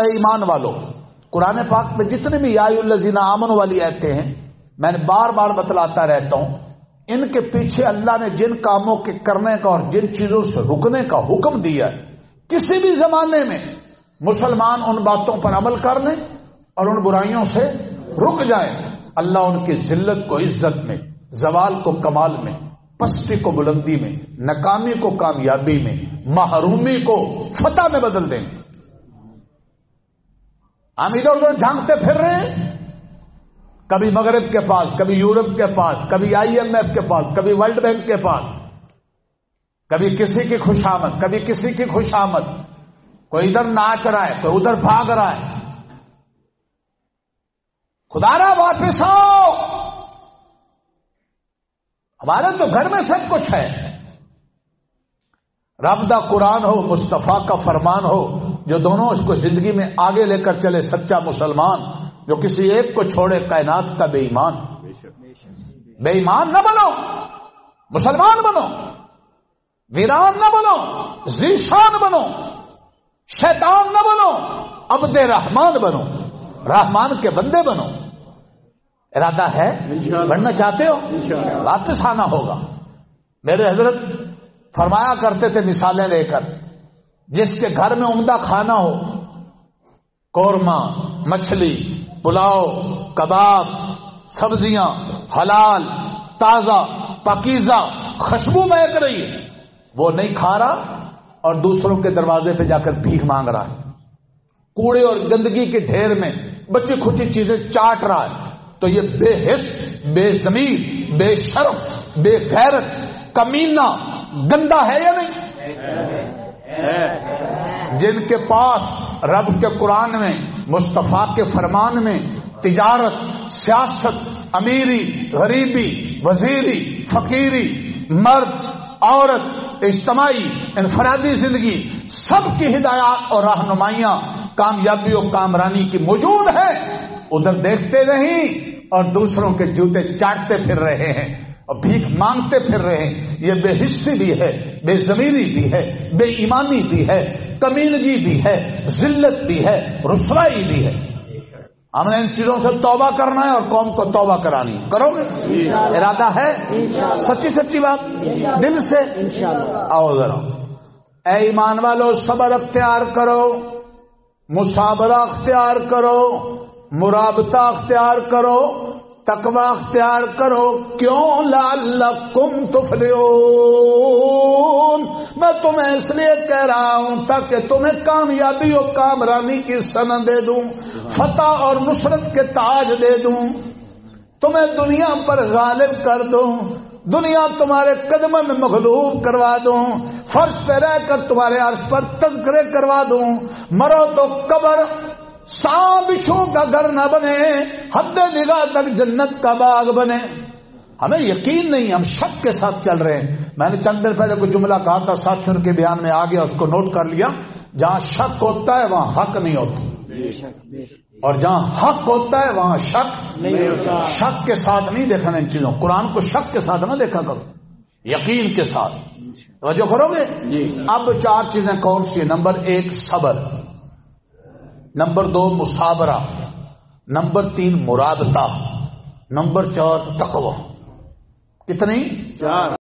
ایمان والو، قرآن پاک میں جتنے بھی یا ایھا الذین آمنوا والی آیتیں ہیں، میں نے بار بار بتلاتا رہتا ہوں، ان کے پیچھے اللہ نے جن کاموں کے کرنے کا اور جن چیزوں سے رکنے کا حکم دیا ہے، کسی بھی زمانے میں مسلمان ان باتوں پر عمل کر لیں اور ان برائیوں سے رک جائیں، اللہ ان کی ذلت کو عزت میں، زوال کو کمال میں، پستی کو بلندی میں، ناکامی کو کامیابی میں، محرومی کو فتح میں بدل دیں گے۔ ہم ادھر ادھر جھانکتے پھر رہے ہیں، کبھی مغرب کے پاس، کبھی یورپ کے پاس، کبھی IMF کے پاس، کبھی ورلڈ بینک کے پاس، کبھی کسی کی خوشامد، کبھی کسی کی خوشامد، کوئی ادھر ناچ رہا ہے، کوئی ادھر بھاگ رہا ہے۔ خدا را واپس آؤ، ہمارے تو گھر میں سب کچھ ہے۔ رب دا قرآن ہو، مصطفیٰ کا فرمان ہو، جو دونوں اس کو زندگی میں آگے لے کر چلے، سچا مسلمان جو کسی ایک کو چھوڑے کائنات کا بے ایمان۔ بے ایمان نہ بنو، مسلمان بنو، ویران نہ بنو، ذیشان بنو، شیطان نہ بنو، عبد رحمان بنو، رحمان کے بندے بنو۔ ارادہ ہے بننا چاہتے ہو، واپس آنا ہوگا۔ میرے حضرت فرمایا کرتے تھے مثالیں لے کر، جس کے گھر میں عمدہ کھانا ہو، قورمہ، مچھلی، پلاؤ، کباب، سبزیاں حلال، تازہ، پاکیزہ، خوشبو مہک رہی ہے، وہ نہیں کھا رہا اور دوسروں کے دروازے پہ جا کر بھیک مانگ رہا ہے، کوڑے اور گندگی کے ڈھیر میں بچی کھچی چیزیں چاٹ رہا ہے، تو یہ بے حس، بے ضمیر، بے شرف، بے غیرت، کمینہ، گندا ہے یا نہیں؟ جن کے پاس رب کے قرآن میں، مصطفیٰ کے فرمان میں تجارت، سیاست، امیری، غریبی، وزیری، فقیری، مرد، عورت، اجتماعی، انفرادی زندگی، سب کی ہدایات اور رہنمائیاں، کامیابی اور کامرانی کی موجود ہے، ادھر دیکھتے نہیں اور دوسروں کے جوتے چاٹتے پھر رہے ہیں اور بھیک مانگتے پھر رہے ہیں۔ یہ بے حسی بھی ہے، بے ضمیری بھی ہے، بے ایمانی بھی ہے، کمینگی بھی ہے، ذلت بھی ہے، رسوائی بھی ہے۔ ہم نے ان چیزوں سے توبہ کرنا ہے اور قوم کو توبہ کرانی ہے۔ کرو گے؟ ارادہ ہے؟ سچی سچی بات دل سے؟ آؤ ذرا، اے ایمان والو، صبر اختیار کرو، مصابرہ اختیار کرو، مرابطہ اختیار کرو، تقوی اختیار کرو۔ کیوں؟ لعلکم تفلحون، میں تمہیں اس لیے کہہ رہا ہوں تاکہ تمہیں کامیابی اور کامرانی کی سند دے دوں، فتح اور نصرت کے تاج دے دوں، تمہیں دنیا پر غالب کر دوں، دنیا تمہارے قدموں میں مغلوب کروا دوں، فرش پہ رہ کر تمہارے عرش پر تذکرے کروا دوں، مرو تو قبر سانپ بچھو کا گھر نہ بنے، حد نگاہ تک جنت کا باغ بنے۔ ہمیں یقین نہیں، ہم شک کے ساتھ چل رہے ہیں۔ میں نے چند دن پہلے کوئی جملہ کہا تھا، ساتھیوں کے بیان میں آ گیا، اس کو نوٹ کر لیا۔ جہاں شک ہوتا ہے وہاں حق نہیں ہوتا، اور جہاں حق ہوتا ہے وہاں شک نہیں ہوتا۔ شک کے ساتھ نہیں دیکھنا ان چیزوں، قرآن کو شک کے ساتھ نہ دیکھا کرو، یقین کے ساتھ۔ توجہ کرو گے؟ اب 4 چیزیں کون سی ہیں؟ نمبر 1 صبر، نمبر 2 مصابرہ، نمبر 3 مرابطہ، نمبر 4 تقوی۔ کتنی؟ 4۔